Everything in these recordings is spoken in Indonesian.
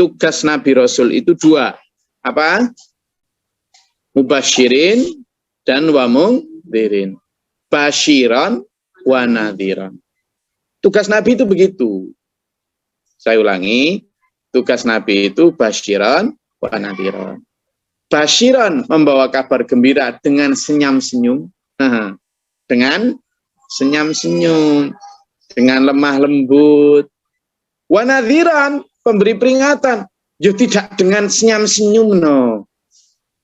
tugas Nabi Rasul itu dua. Apa? Mubasyirin dan wa mundhirin. Basyiran wa nadhiran. Tugas Nabi itu begitu. Saya ulangi, tugas Nabi itu basyiran wa nadhiran. Basyiran membawa kabar gembira dengan senyum-senyum. Dengan senyum-senyum, dengan lemah lembut. Wa nadhiran, pemberi peringatan. Ya tidak dengan senyum-senyum, no.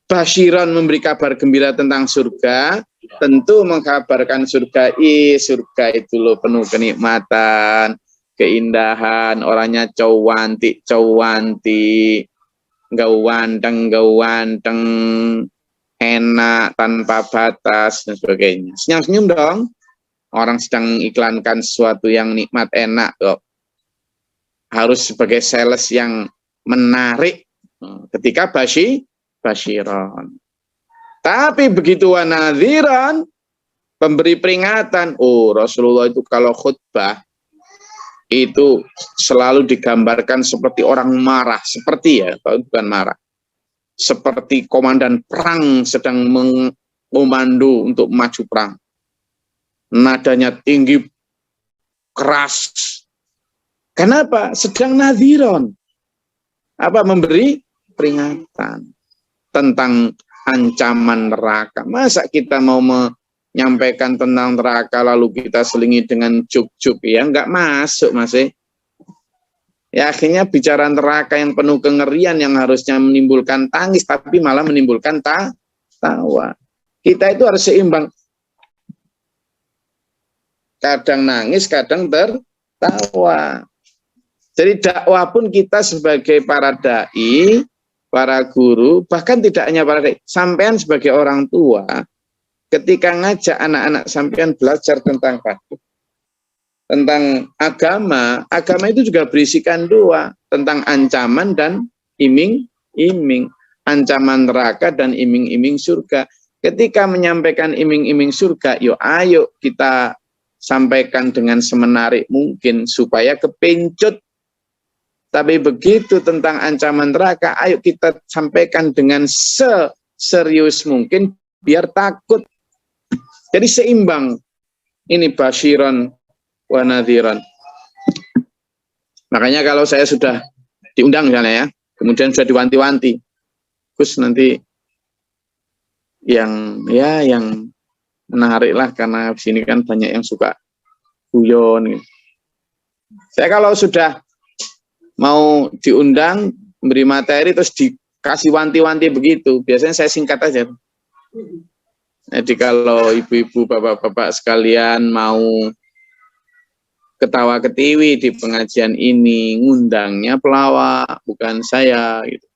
Basyiran memberi kabar gembira tentang surga, tentu mengkabarkan surga. Surga itu loh penuh kenikmatan, keindahan, orangnya cawantik, gawanteng, enak, tanpa batas, dan sebagainya. Senyum-senyum dong. Orang sedang iklankan sesuatu yang nikmat, enak kok. Harus sebagai sales yang menarik ketika basyiran. Tapi begitu wa nadhiran, pemberi peringatan. Oh, Rasulullah itu kalau khutbah itu selalu digambarkan seperti orang marah, seperti ya, bukan marah. Seperti komandan perang sedang mengomando untuk maju perang. Nadanya tinggi, keras. Kenapa? Sedang nadhiron. Apa? Memberi peringatan tentang ancaman neraka. Masa kita mau menyampaikan tentang neraka lalu kita selingi dengan juk-juk, ya nggak masuk, Mas. Ya akhirnya bicara neraka yang penuh kengerian yang harusnya menimbulkan tangis tapi malah menimbulkan tawa. Kita itu harus seimbang. Kadang nangis, kadang tertawa. Jadi dakwah pun kita sebagai para dai, para guru, bahkan tidak hanya para dai, sampean sebagai orang tua, ketika ngajak anak-anak sampean belajar tentang agama itu juga berisikan dua, tentang ancaman dan iming-iming, ancaman neraka dan iming-iming surga. Ketika menyampaikan iming-iming surga, ayo kita sampaikan dengan semenarik mungkin supaya kepencut. Tapi begitu tentang ancaman neraka, ayo kita sampaikan dengan serius mungkin biar takut. Jadi seimbang. Ini basyiran wa nadhiran. Makanya kalau saya sudah diundang misalnya ya, kemudian sudah diwanti-wanti, Gus nanti yang menarik lah karena di sini kan banyak yang suka guyon. Gitu. Saya kalau sudah mau diundang, memberi materi, terus dikasih wanti-wanti begitu, biasanya saya singkat aja. Jadi kalau ibu-ibu, bapak-bapak sekalian mau ketawa ketiwi di pengajian ini, ngundangnya pelawak, bukan saya. Gitu.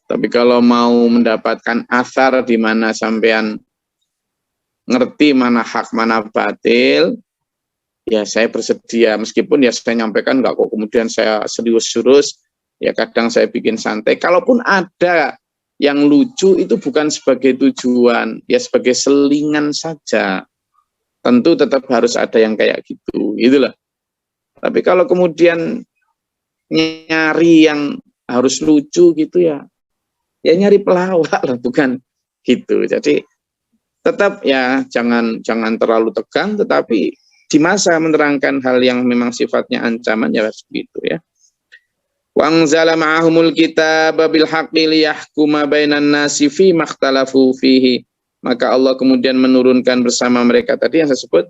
Tapi kalau mau mendapatkan asar di mana sampean ngerti mana hak, mana batil, ya saya bersedia, meskipun ya saya nyampaikan enggak kok kemudian saya serius-serius, ya kadang saya bikin santai. Kalaupun ada yang lucu itu bukan sebagai tujuan, ya sebagai selingan saja. Tentu tetap harus ada yang kayak gitu, itulah. Tapi kalau kemudian nyari yang harus lucu gitu ya nyari pelawak lah, bukan gitu. Jadi tetap ya jangan terlalu tegang, tetapi di masa menerangkan hal yang memang sifatnya ancaman ya begitu ya. Wa anzala ma'ahumul kitaba bil haqqi liyahkuma bainan nasi fi makhtalafu fihi. Maka Allah kemudian menurunkan bersama mereka tadi yang saya sebut.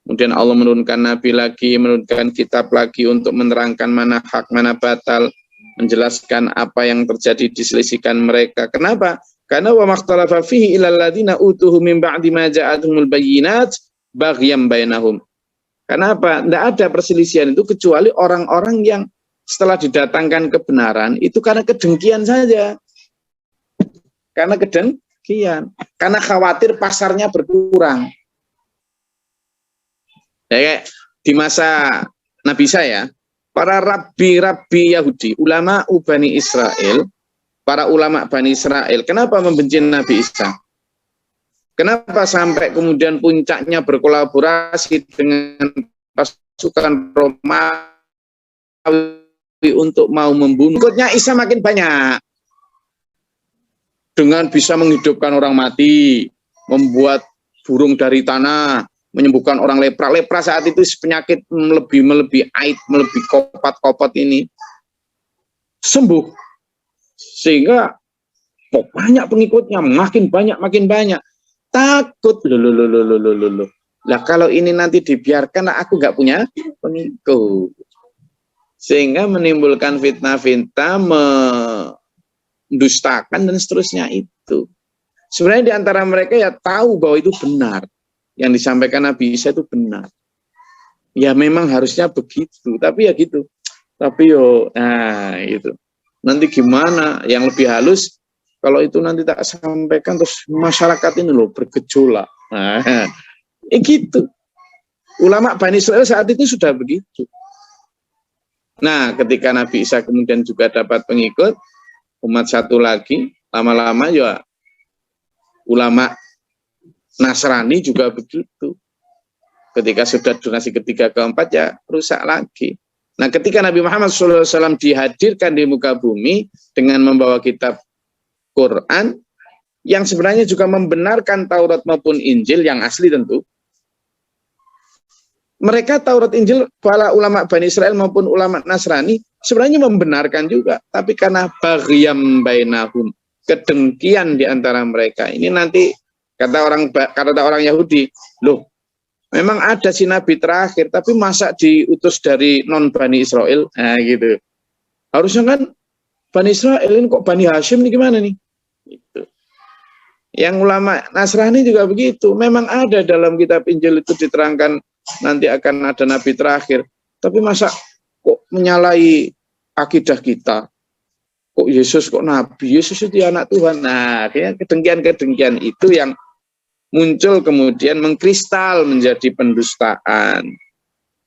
Kemudian Allah menurunkan nabi lagi, menurunkan kitab lagi untuk menerangkan mana hak, mana batal, menjelaskan apa yang terjadi diselisihkan mereka. Kenapa? Karena wa makhtalafa fihi ilal ladzina utuhu min ba'di ma ja'atuhumul bayyinat baghyan bainahum. Kenapa? Tidak ada perselisihan itu kecuali orang-orang yang setelah didatangkan kebenaran itu karena kedengkian saja. Karena kedengkian. Karena khawatir pasarnya berkurang. Ya, di masa Nabi saya, para rabi-rabi Yahudi, ulama Bani Israel, para ulama Bani Israel, kenapa membenci Nabi Isa? Kenapa sampai kemudian puncaknya berkolaborasi dengan pasukan Romawi untuk mau membunuh. Ikutnya Isa makin banyak. Dengan bisa menghidupkan orang mati, membuat burung dari tanah, menyembuhkan orang lepra. Lepra saat itu penyakit melebihi aid, melebihi kopat-kopat ini. Sembuh. Sehingga banyak pengikutnya, makin banyak. Takut. Loh. Lah kalau ini nanti dibiarkan, aku nggak punya pengikut. Sehingga menimbulkan fitnah-fitnah, mendustakan dan seterusnya itu. Sebenarnya di antara mereka ya tahu bahwa itu benar. Yang disampaikan Nabi Isa itu benar. Ya memang harusnya begitu, tapi ya gitu. Tapi itu. Nanti gimana? Yang lebih halus, kalau itu nanti tak sampaikan terus masyarakat ini loh bergejolak. Nah, gitu. Ulama Bani Israil saat itu sudah begitu. Nah, ketika Nabi Isa kemudian juga dapat pengikut, umat satu lagi, lama-lama ya ulama Nasrani juga begitu. Ketika sudah donasi ketiga keempat ya rusak lagi. Nah, ketika Nabi Muhammad SAW dihadirkan di muka bumi dengan membawa kitab Quran, yang sebenarnya juga membenarkan Taurat maupun Injil yang asli tentu. Mereka Taurat Injil, para ulama Bani Israel maupun ulama Nasrani, sebenarnya membenarkan juga. Tapi karena baghyam bainahum, kedengkian di antara mereka. Ini nanti kata orang Yahudi, loh, memang ada si Nabi terakhir, tapi masa diutus dari non Bani Israel? Nah gitu. Harusnya kan Bani Israel ini kok Bani Hashim nih gimana nih? Gitu. Yang ulama Nasrani juga begitu. Memang ada dalam kitab Injil itu diterangkan nanti akan ada Nabi terakhir. Tapi masa kok menyalahi akidah kita? Kok Yesus kok Nabi? Yesus itu anak Tuhan. Nah, kedengkian-kedengkian itu yang muncul kemudian mengkristal menjadi pendustaan.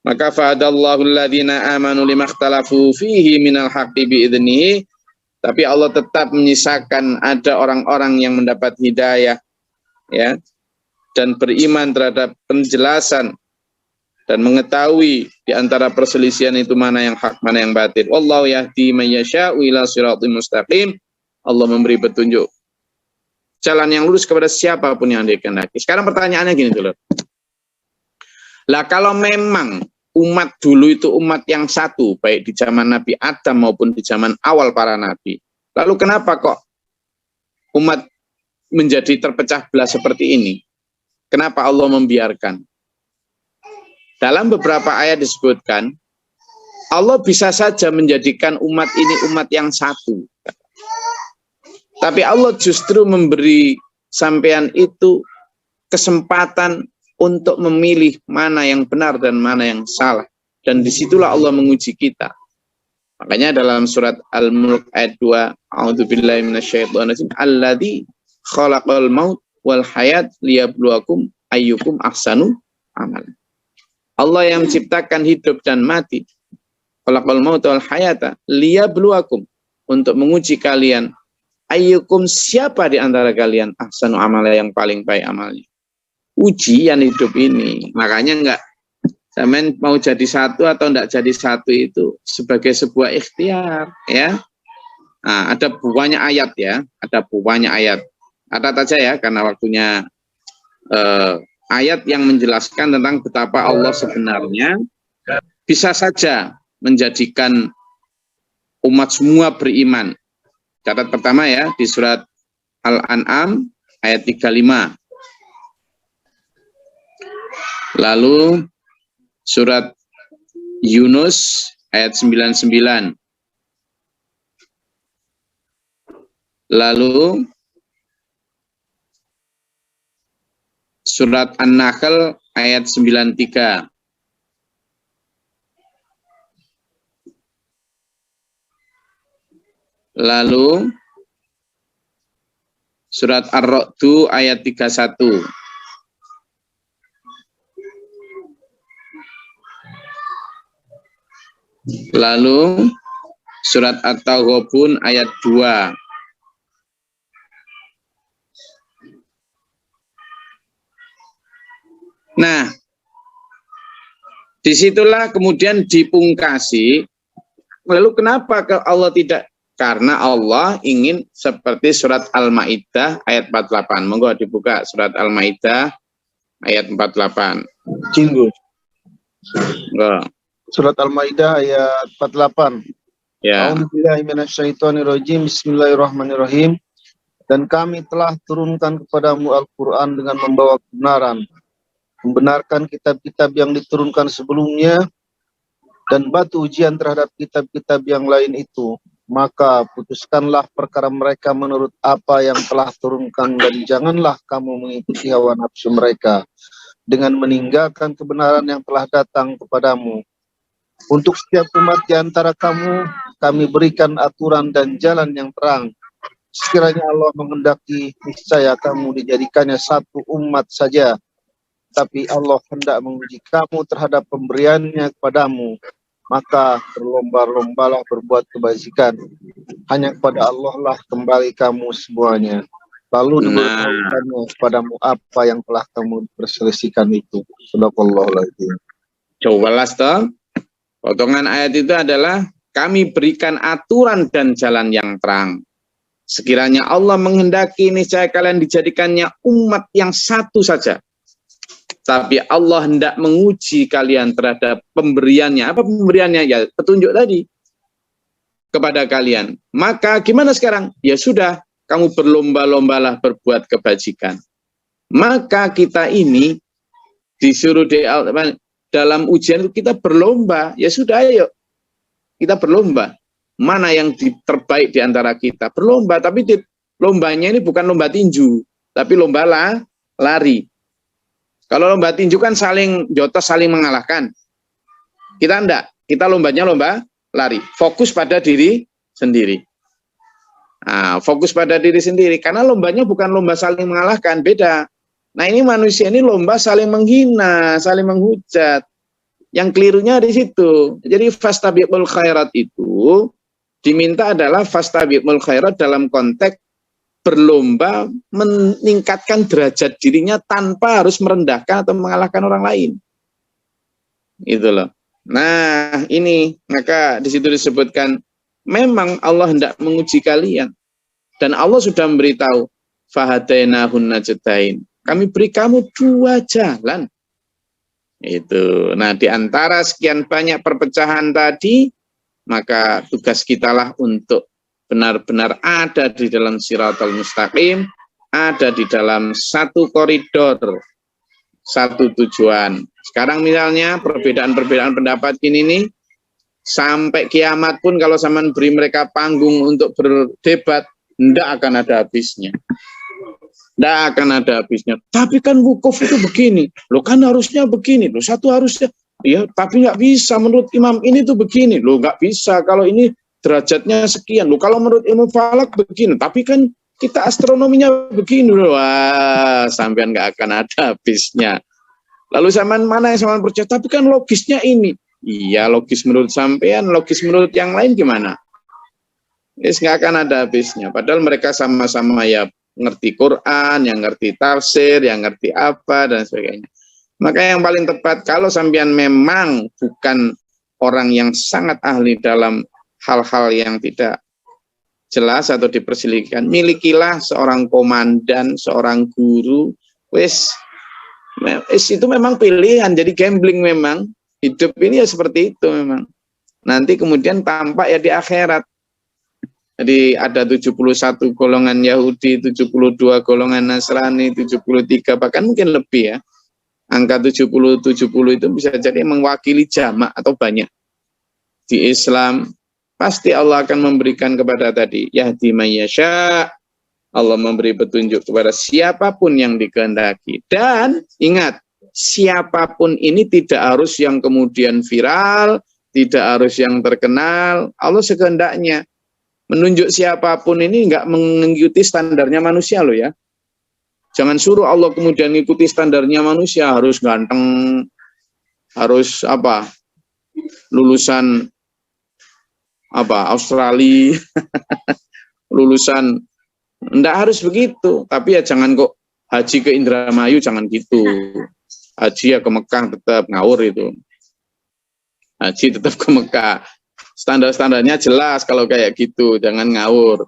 Maka fa'adallahu alladhina amanu limakhtalafu fihi minal haqqi bi'idnihi. Tapi Allah tetap menyisakan ada orang-orang yang mendapat hidayah ya dan beriman terhadap penjelasan dan mengetahui di antara perselisihan itu mana yang hak, mana yang batil. Wallahu yahdi may yasha'u ila shirathim mustaqim. Allah memberi petunjuk jalan yang lurus kepada siapapun yang dikehendaki. Sekarang pertanyaannya gini dulu. Lah kalau memang umat dulu itu umat yang satu, baik di zaman Nabi Adam maupun di zaman awal para nabi. Lalu kenapa kok umat menjadi terpecah belah seperti ini? Kenapa Allah membiarkan? Dalam beberapa ayat disebutkan, Allah bisa saja menjadikan umat ini umat yang satu. Tapi Allah justru memberi sampean itu kesempatan untuk memilih mana yang benar dan mana yang salah. Dan disitulah Allah menguji kita. Makanya dalam surat Al-Mulk ayat 2, A'udzubillahi minasyaitonirrajim, alladzi khalaqal maut wal hayat liyabluwakum ayyukum ahsanu amalan. Allah yang menciptakan hidup dan mati. Khalaqal maut wal hayata liyabluwakum, untuk menguji kalian ayyukum, siapa di antara kalian ahsanu amalan, yang paling baik amalnya. Ujian hidup ini. Makanya enggak zaman mau jadi satu atau enggak jadi satu itu sebagai sebuah ikhtiar ya. Nah, ada banyak ayat ya, ada banyak ayat. Catat aja ya karena waktunya ayat yang menjelaskan tentang betapa Allah sebenarnya bisa saja menjadikan umat semua beriman. Catat pertama ya di surat Al-An'am ayat 35. Lalu surat Yunus ayat 99. Lalu surat An-Nahl ayat 93. Lalu surat Ar-Ra'd ayat 31. Lalu surat At-Taghabun ayat 2. Nah, disitulah kemudian dipungkasi Lalu kenapa Allah tidak? Karena Allah ingin seperti surat Al-Maidah ayat 48. Monggo dibuka surat Al-Maidah ayat 48. Cinggu. Enggak. Surat Al-Maidah ayat 48. Ya. A'udzubillahi minasyaitonirrajim. Bismillahirrahmanirrahim. Dan kami telah turunkan kepadamu Al-Quran dengan membawa kebenaran, membenarkan kitab-kitab yang diturunkan sebelumnya, dan batu ujian terhadap kitab-kitab yang lain itu. Maka putuskanlah perkara mereka menurut apa yang telah turunkan, dan janganlah kamu mengikuti hawa nafsu mereka dengan meninggalkan kebenaran yang telah datang kepadamu. Untuk setiap umat di antara kamu, kami berikan aturan dan jalan yang terang. Sekiranya Allah menghendaki, niscaya kamu dijadikannya satu umat saja. Tapi Allah hendak menguji kamu terhadap pemberiannya kepadamu. Maka berlomba-lombalah berbuat kebajikan. Hanya kepada Allah lah kembali kamu semuanya. Lalu diberitahukannya kepadamu apa yang telah kamu perselisihkan itu. Sadaqallahul-adzim. Cobalah toh. Potongan ayat itu adalah kami berikan aturan dan jalan yang terang. Sekiranya Allah menghendaki, niscaya kalian dijadikannya umat yang satu saja. Tapi Allah hendak menguji kalian terhadap pemberiannya. Apa pemberiannya? Ya petunjuk tadi kepada kalian. Maka gimana sekarang? Ya sudah, kamu berlomba-lombalah berbuat kebajikan. Maka kita ini disuruh dalam ujian itu kita berlomba. Ya sudah, ayo kita berlomba. Mana yang terbaik di antara kita? Berlomba, tapi lombanya ini bukan lomba tinju, tapi lomba lari. Kalau lomba tinju kan saling jotos, saling mengalahkan. Kita enggak, kita lombanya lomba lari. Fokus pada diri sendiri. Nah, fokus pada diri sendiri, karena lombanya bukan lomba saling mengalahkan, beda. Nah ini manusia ini lomba saling menghina, saling menghujat. Yang kelirunya di situ. Jadi fastabiqul khairat itu diminta adalah fastabiqul khairat dalam konteks berlomba meningkatkan derajat dirinya tanpa harus merendahkan atau mengalahkan orang lain. Itu loh. Nah, ini maka di situ disebutkan memang Allah hendak menguji kalian dan Allah sudah memberitahu fahadainahun najdain. Kami beri kamu dua jalan. Itu. Nah, di antara sekian banyak perpecahan tadi, maka tugas kitalah untuk benar-benar ada di dalam Shiratal Mustaqim, ada di dalam satu koridor, satu tujuan. Sekarang misalnya perbedaan-perbedaan pendapat ini sampai kiamat pun kalau zaman beri mereka panggung untuk berdebat, tidak akan ada habisnya. Tidak akan ada habisnya. Tapi kan wukuf itu begini, lo kan harusnya begini, lo satu harusnya. Ya, tapi nggak bisa menurut imam ini tuh begini. Loh, nggak bisa kalau ini derajatnya sekian. Loh, kalau menurut ilmu falak begini. Tapi kan kita astronominya begini. Loh, wah, sampean nggak akan ada habisnya. Lalu zaman mana yang zaman percaya? Tapi kan logisnya ini. Iya, logis menurut sampean, logis menurut yang lain gimana? Yes, nggak akan ada habisnya. Padahal mereka sama-sama ya ngerti Quran, yang ngerti tafsir, yang ngerti apa, dan sebagainya. Maka yang paling tepat, kalau sampean memang bukan orang yang sangat ahli dalam hal-hal yang tidak jelas atau dipersilihkan, milikilah seorang komandan, seorang guru, itu memang pilihan, jadi gambling memang. Hidup ini ya seperti itu memang. Nanti kemudian tampak ya di akhirat. Jadi ada 71 golongan Yahudi, 72 golongan Nasrani, 73, bahkan mungkin lebih ya. Angka 70 itu bisa jadi mewakili jamak atau banyak. Di Islam pasti Allah akan memberikan kepada tadi yahdi mayyasha. Allah memberi petunjuk kepada siapapun yang dikehendaki. Dan ingat, siapapun ini tidak harus yang kemudian viral, tidak harus yang terkenal. Allah sekehendaknya menunjuk siapapun ini enggak mengikuti standarnya manusia loh ya. Jangan suruh Allah kemudian mengikuti standarnya manusia, harus ganteng, harus apa, lulusan apa Australia, lulusan, enggak harus begitu. Tapi ya jangan kok haji ke Indramayu, jangan gitu. Haji ya ke Mekah tetap ngawur itu. Haji tetap ke Mekah. Standar-standarnya jelas kalau kayak gitu, jangan ngawur.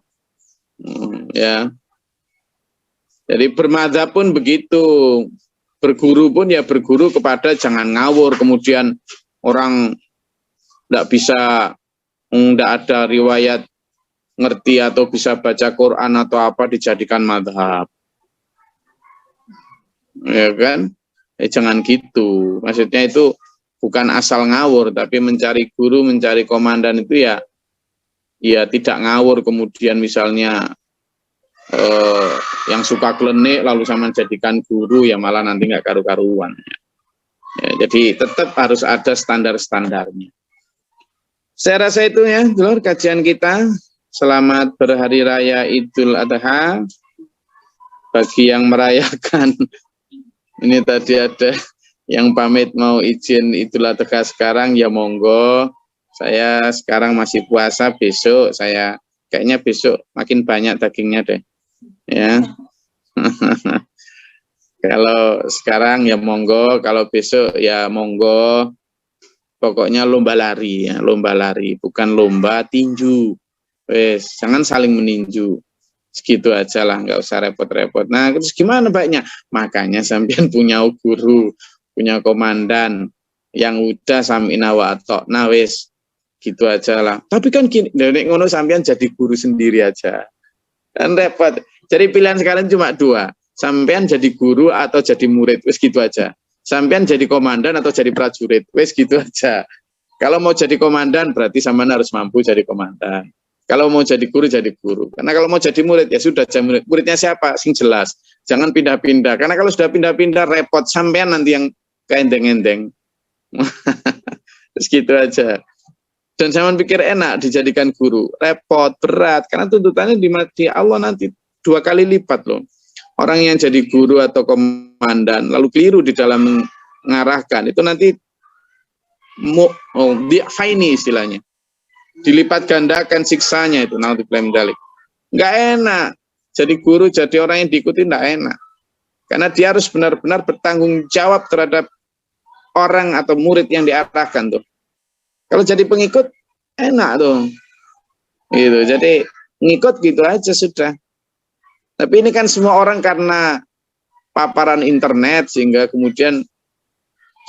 Ya. Jadi bermadzhab pun begitu. Berguru pun ya berguru kepada jangan ngawur, kemudian orang tidak bisa, tidak ada riwayat ngerti atau bisa baca Quran atau apa dijadikan madhab. Ya kan? Jangan gitu. Maksudnya itu bukan asal ngawur, tapi mencari guru, mencari komandan itu ya tidak ngawur, kemudian misalnya yang suka klenik lalu sama jadikan guru, ya malah nanti nggak karu-karuan. Ya, jadi tetap harus ada standar-standarnya. Saya rasa itu ya, dulur, kajian kita. Selamat berhari raya Idul Adha. Bagi yang merayakan, ini tadi ada yang pamit mau izin Idul Adha sekarang, ya monggo. Saya sekarang masih puasa, besok saya kayaknya besok makin banyak dagingnya deh. Ya. Kalau sekarang ya monggo, kalau besok ya monggo. Pokoknya lomba lari ya, lomba lari, bukan lomba tinju. Wes, jangan saling meninju. Segitu aja lah, nggak usah repot-repot. Nah, terus gimana baiknya? Makanya sampean punya guru, punya komandan yang udah samina wa atokna, wes gitu aja lah. Tapi kan gini, nek ngono sampean jadi guru sendiri aja. Kan repot. Jadi pilihan sekarang cuma dua. Sampean jadi guru atau jadi murid, wes gitu aja. Sampean jadi komandan atau jadi prajurit, wes gitu aja. Kalau mau jadi komandan berarti sampean harus mampu jadi komandan. Kalau mau jadi guru, jadi guru. Karena kalau mau jadi murid, ya sudah jadi murid. Muridnya siapa? Sing jelas. Jangan pindah-pindah. Karena kalau sudah pindah-pindah, repot. Sampean nanti yang keendeng-endeng. Terus gitu aja. Dan jangan pikir enak dijadikan guru. Repot, berat. Karena tuntutannya di Allah nanti 2 kali lipat loh. Orang yang jadi guru atau komandan, lalu keliru di dalam mengarahkan, itu nanti di'faini istilahnya. Dilipat gandakan siksanya itu, naudzubillah min dzalik. Enggak enak. Jadi guru, jadi orang yang diikuti enggak enak. Karena dia harus benar-benar bertanggung jawab terhadap orang atau murid yang diarahkan tuh. Kalau jadi pengikut enak tuh. Gitu. Jadi ngikut gitu aja sudah. Tapi ini kan semua orang karena paparan internet sehingga kemudian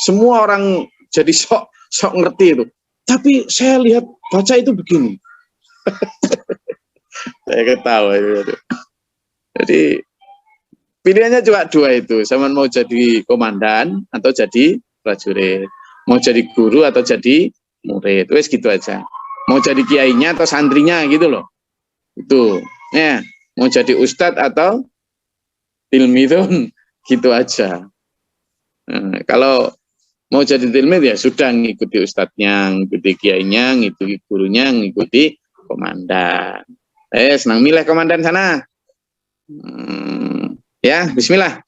semua orang jadi sok ngerti itu. Tapi saya lihat baca itu begini. Saya ketawa itu. Jadi pilihannya cuma 2 itu. Sama mau jadi komandan atau jadi prajurit. Mau jadi guru atau jadi murid. Wes gitu aja. Mau jadi kiainya atau santrinya gitu loh. Itu. Ya, mau jadi ustadz atau tilmidun gitu aja. Nah, kalau mau jadi tilmid ya sudah ngikuti ustadznya, ngikuti kiainya, ngikuti gurunya, ngikuti komandan. Senang milih komandan sana. Ya, bismillah.